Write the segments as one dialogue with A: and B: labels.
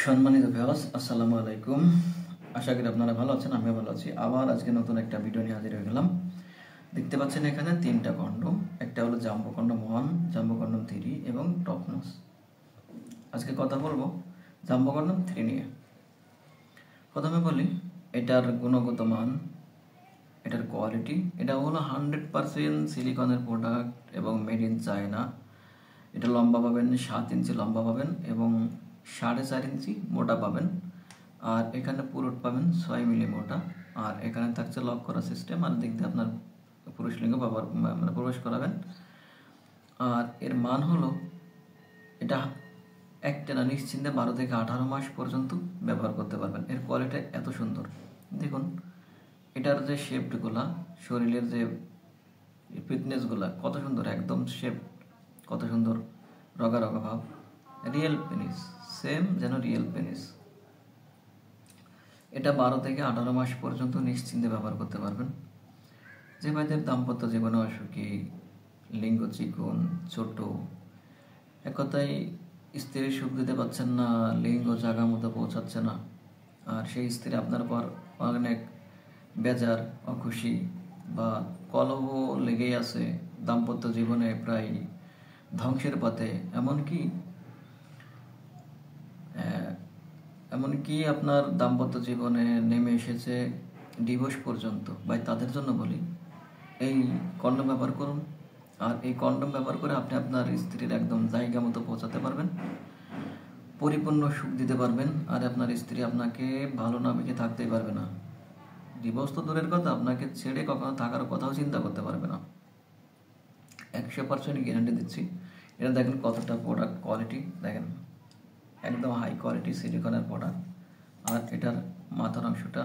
A: সম্মানিত ভিউয়ার্স, আসসালামু আলাইকুম। আশা করি আপনারা ভালো আছেন, আমিও ভালো আছি। আবার আজকে নতুন একটা ভিডিও নিয়ে হাজির হয়ে গেলাম। দেখতে পাচ্ছেন এখানে তিনটা কন্ডম, একটা হলো জাম্বো কন্ডম 1, জাম্বো কন্ডম 3 এবং টপ নচ। আজকে কথা বলবো জাম্বো কন্ডম 3 নিয়ে। প্রথমে বলি এটার গুণগত মান, এটার কোয়ালিটি। এটা হলো 100% সিলিকনের প্রোডাক্ট এবং মেড ইন চায়না। এটা লম্বা পাবেন 7 ইঞ্চি লম্বা পাবেন এবং 4.5 ইঞ্চি মোটা পাবেন। আর এখানে পুরুট পাবেন 6 মিলি মোটা। আর এখানে থাকছে লক করা সিস্টেম, আর দিক দিয়ে আপনার পুরুষ লিঙ্গ ব্যবহার প্রবেশ করাবেন। আর এর মান হলো এটা একটানা নিশ্চিন্তে 12 থেকে 18 মাস পর্যন্ত ব্যবহার করতে পারবেন। এর কোয়ালিটি এত সুন্দর, দেখুন এটার যে শেপগুলা, শরীরের যে ফিটনেসগুলা কত সুন্দর, একদম শেপ কত সুন্দর, রগা রগা ভাব, রিয়েল পেনিস, সেম যেন রিয়েল পেনিস। এটা 12 থেকে 18 মাস পর্যন্ত নিশ্চিন্তে ব্যবহার করতে পারবেন। যে ভাইদের দাম্পত্য জীবনে অসুখী, লিঙ্গ চিকন, ছোট, এক কথায় স্ত্রীর সুখ দিতে পারছেন না, লিঙ্গ জায়গা মতো পৌঁছাচ্ছে না, আর সেই স্ত্রী আপনার পর অনেক বেজার, অখুশি বা কলহ লেগেই আছে, দাম্পত্য জীবনে প্রায় ধ্বংসের পথে, এমনকি আপনার দাম্পত্য জীবনে নেমে এসেছে ডিভোর্স পর্যন্ত, ভাই তাদের জন্য বলি এই কন্ডম ব্যবহার করুন। আর এই কন্ডম ব্যবহার করে আপনি আপনার স্ত্রীর একদম জায়গা মতো পৌঁছাতে পারবেন, পরিপূর্ণ সুখ দিতে পারবেন। আর আপনার স্ত্রী আপনাকে ভালো না বেঁচে থাকতেই পারবে না। ডিভোর্স তো দূরের কথা, আপনাকে ছেড়ে কখনো থাকার কথাও চিন্তা করতে পারবে না। 100% গ্যারান্টি দিচ্ছি। এটা দেখেন কতটা প্রোডাক্ট কোয়ালিটি, দেখেন একদম হাই কোয়ালিটি সিলিকনের প্রোডাক্ট। আর এটার মাথার অংশটা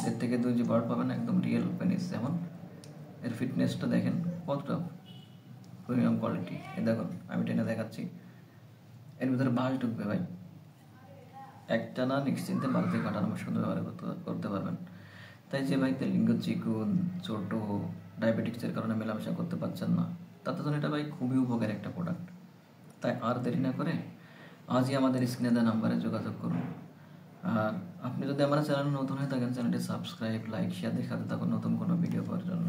A: 1.5 থেকে 2 ইঞ্চি বড় পাবেন, একদম রিয়েল পেনিস। যেমন এর ফিটনেসটা দেখেন কতটা প্রিমিয়াম কোয়ালিটি। এ দেখুন আমি টেনে দেখাচ্ছি, এর ভিতরে বাঁশ ঢুকবে ভাই। একটানা নিশ্চিন্তে 12 থেকে 18 মাস সুন্দর ব্যবহার করতে পারবেন। তাই যে ভাইতে লিঙ্গ চিকুন, ছোট, ডায়াবেটিক্সের কারণে মেলামেশা করতে পারছেন না, তাদের জন্য এটা ভাই খুবই উপকারী একটা প্রোডাক্ট। তাই আর দেরি না করে আজই আমাদের স্ক্রিনে দেওয়া নাম্বারে যোগাযোগ করুন। আর আপনি যদি আমার চ্যানেল নতুন হয়ে থাকেন, চ্যানেলটি সাবস্ক্রাইব, লাইক, শেয়ার দেখাতে থাকুন নতুন কোনো ভিডিও পাওয়ার জন্য।